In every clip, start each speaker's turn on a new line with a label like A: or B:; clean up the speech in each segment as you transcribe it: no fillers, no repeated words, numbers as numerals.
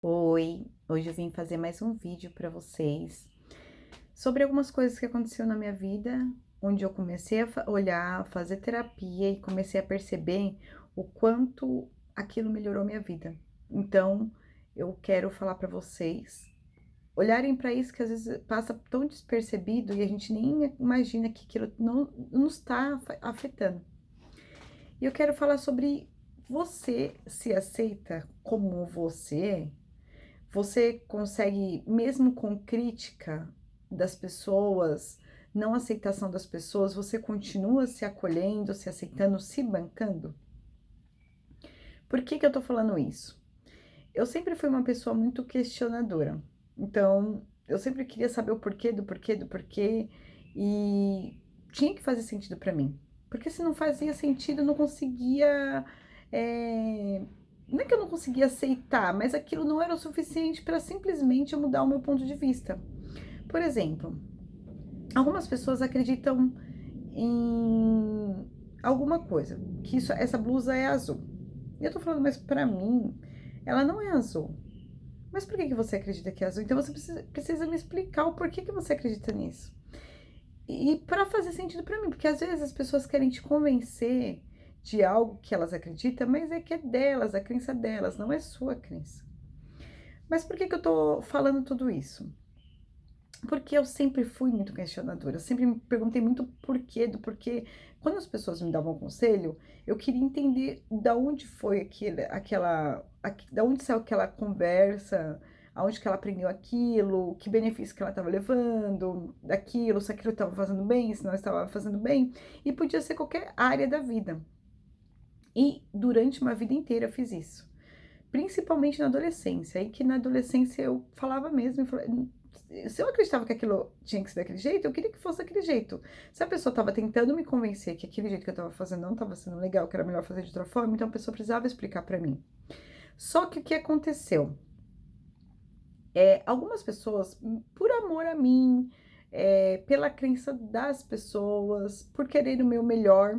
A: Oi, hoje eu vim fazer mais um vídeo para vocês sobre algumas coisas que aconteceu na minha vida, onde eu comecei a olhar, fazer terapia e comecei a perceber o quanto aquilo melhorou minha vida. Então, eu quero falar para vocês olharem para isso que às vezes passa tão despercebido e a gente nem imagina que aquilo não nos está afetando. E eu quero falar sobre você se aceita como você é. Você consegue, mesmo com crítica das pessoas, não aceitação das pessoas, você continua se acolhendo, se aceitando, se bancando? Por que que eu tô falando isso? Eu sempre fui uma pessoa muito questionadora. Então, eu sempre queria saber o porquê do porquê do porquê e tinha que fazer sentido pra mim. Porque se não fazia sentido, eu não conseguia. eh, Não é que eu não conseguia aceitar, mas aquilo não era o suficiente para simplesmente eu mudar o meu ponto de vista. Por exemplo, algumas pessoas acreditam em alguma coisa, que essa blusa é azul. E eu tô falando, mas pra mim, ela não é azul. Mas por que que você acredita que é azul? Então você precisa me explicar o porquê que você acredita nisso. E para fazer sentido para mim, porque às vezes as pessoas querem te convencer de algo que elas acreditam, mas é que é delas, a crença delas, não é sua crença. Mas por que que eu tô falando tudo isso? Porque eu sempre fui muito questionadora, eu sempre me perguntei muito porquê, do porquê. Quando as pessoas me davam conselho, eu queria entender da onde foi da onde saiu aquela conversa, aonde que ela aprendeu aquilo, que benefício que ela estava levando daquilo, se aquilo estava fazendo bem, se não estava fazendo bem, e podia ser qualquer área da vida. E durante uma vida inteira eu fiz isso. Principalmente na adolescência, aí que na adolescência eu falava mesmo, se eu acreditava que aquilo tinha que ser daquele jeito, eu queria que fosse daquele jeito. Se a pessoa estava tentando me convencer que aquele jeito que eu estava fazendo não estava sendo legal, que era melhor fazer de outra forma, então a pessoa precisava explicar para mim. Só que o que aconteceu? Algumas pessoas, por amor a mim, pela crença das pessoas, por querer o meu melhor,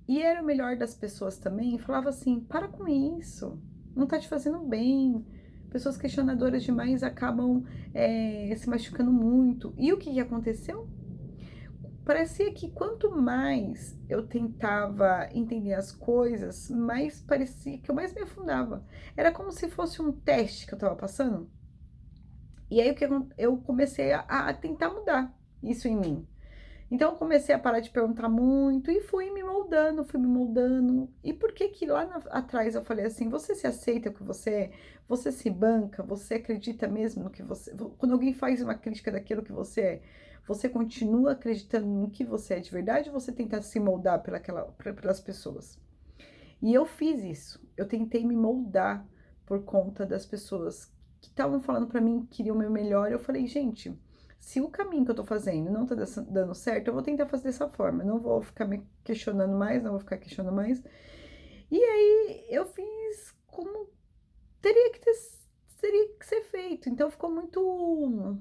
A: e era o melhor das pessoas também, falava assim: para com isso, não tá te fazendo bem. Pessoas questionadoras demais acabam se machucando muito. E o que que aconteceu? Parecia que quanto mais eu tentava entender as coisas, mais parecia que eu mais me afundava. Era como se fosse um teste que eu estava passando. E aí o que eu comecei a tentar mudar isso em mim. Então eu comecei a parar de perguntar muito e fui me moldando. E por que que atrás eu falei assim, você se aceita o que você é? Você se banca? Você acredita mesmo no que você... Quando alguém faz uma crítica daquilo que você é, você continua acreditando no que você é de verdade ou você tenta se moldar pelas pessoas? E eu fiz isso. Eu tentei me moldar por conta das pessoas que estavam falando pra mim que queriam o meu melhor. Eu falei, gente, se o caminho que eu tô fazendo não tá dando certo, eu vou tentar fazer dessa forma. Eu não vou ficar me questionando mais, não vou ficar questionando mais. E aí eu fiz como teria que ter, teria que ser feito. Então ficou muito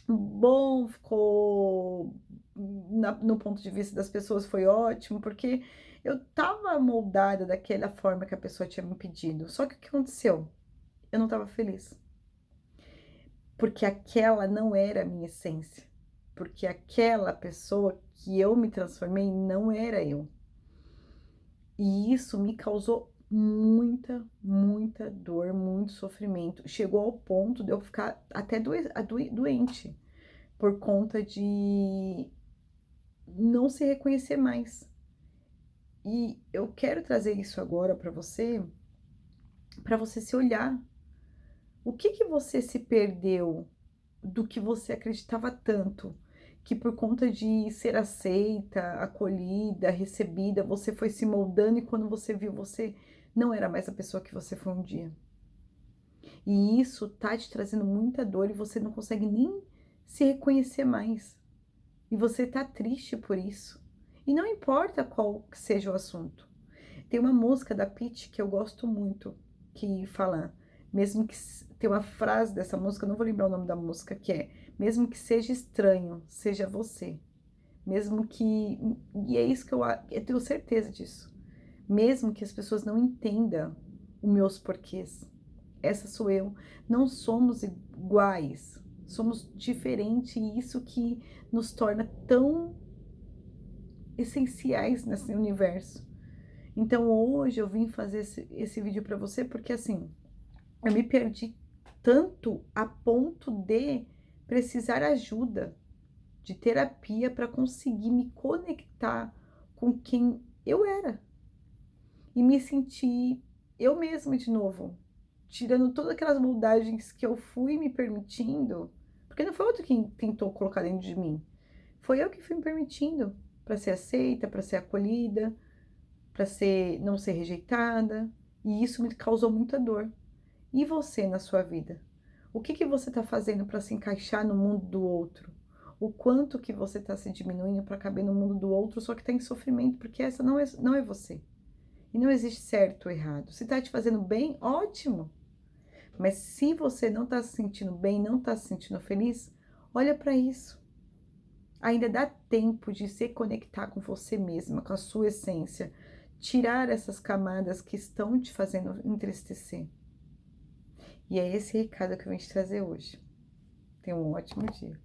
A: bom, ficou no ponto de vista das pessoas foi ótimo, porque eu tava moldada daquela forma que a pessoa tinha me pedido. Só que o que aconteceu? Eu não tava feliz, porque aquela não era a minha essência, porque aquela pessoa que eu me transformei não era eu. E isso me causou muita dor, muito sofrimento. Chegou ao ponto de eu ficar até doente por conta de não se reconhecer mais. E eu quero trazer isso agora para você se olhar. O que que você se perdeu do que você acreditava tanto, que por conta de ser aceita, acolhida, recebida, você foi se moldando e quando você viu, você não era mais a pessoa que você foi um dia. E isso tá te trazendo muita dor e você não consegue nem se reconhecer mais. E você tá triste por isso. E não importa qual que seja o assunto. Tem uma música da Pitty que eu gosto muito, que fala, mesmo que tem uma frase dessa música, eu não vou lembrar o nome da música, que é, mesmo que seja estranho, seja você. Mesmo que, e é isso que eu tenho certeza disso. Mesmo que as pessoas não entendam os meus porquês, essa sou eu. Não somos iguais, somos diferentes e isso que nos torna tão essenciais nesse universo. Então hoje eu vim fazer esse vídeo para você porque assim, eu me perdi tanto a ponto de precisar ajuda de terapia para conseguir me conectar com quem eu era e me sentir eu mesma de novo, tirando todas aquelas moldagens que eu fui me permitindo, porque não foi outro quem tentou colocar dentro de mim, foi eu que fui me permitindo para ser aceita, para ser acolhida, para ser não ser rejeitada, e isso me causou muita dor. E você na sua vida? O que que você está fazendo para se encaixar no mundo do outro? O quanto que você está se diminuindo para caber no mundo do outro, só que está em sofrimento, porque essa não é você. E não existe certo ou errado. Se está te fazendo bem, ótimo. Mas se você não está se sentindo bem, não está se sentindo feliz, olha para isso. Ainda dá tempo de se conectar com você mesma, com a sua essência. Tirar essas camadas que estão te fazendo entristecer. E é esse recado que eu vim te trazer hoje. Tenha um ótimo dia.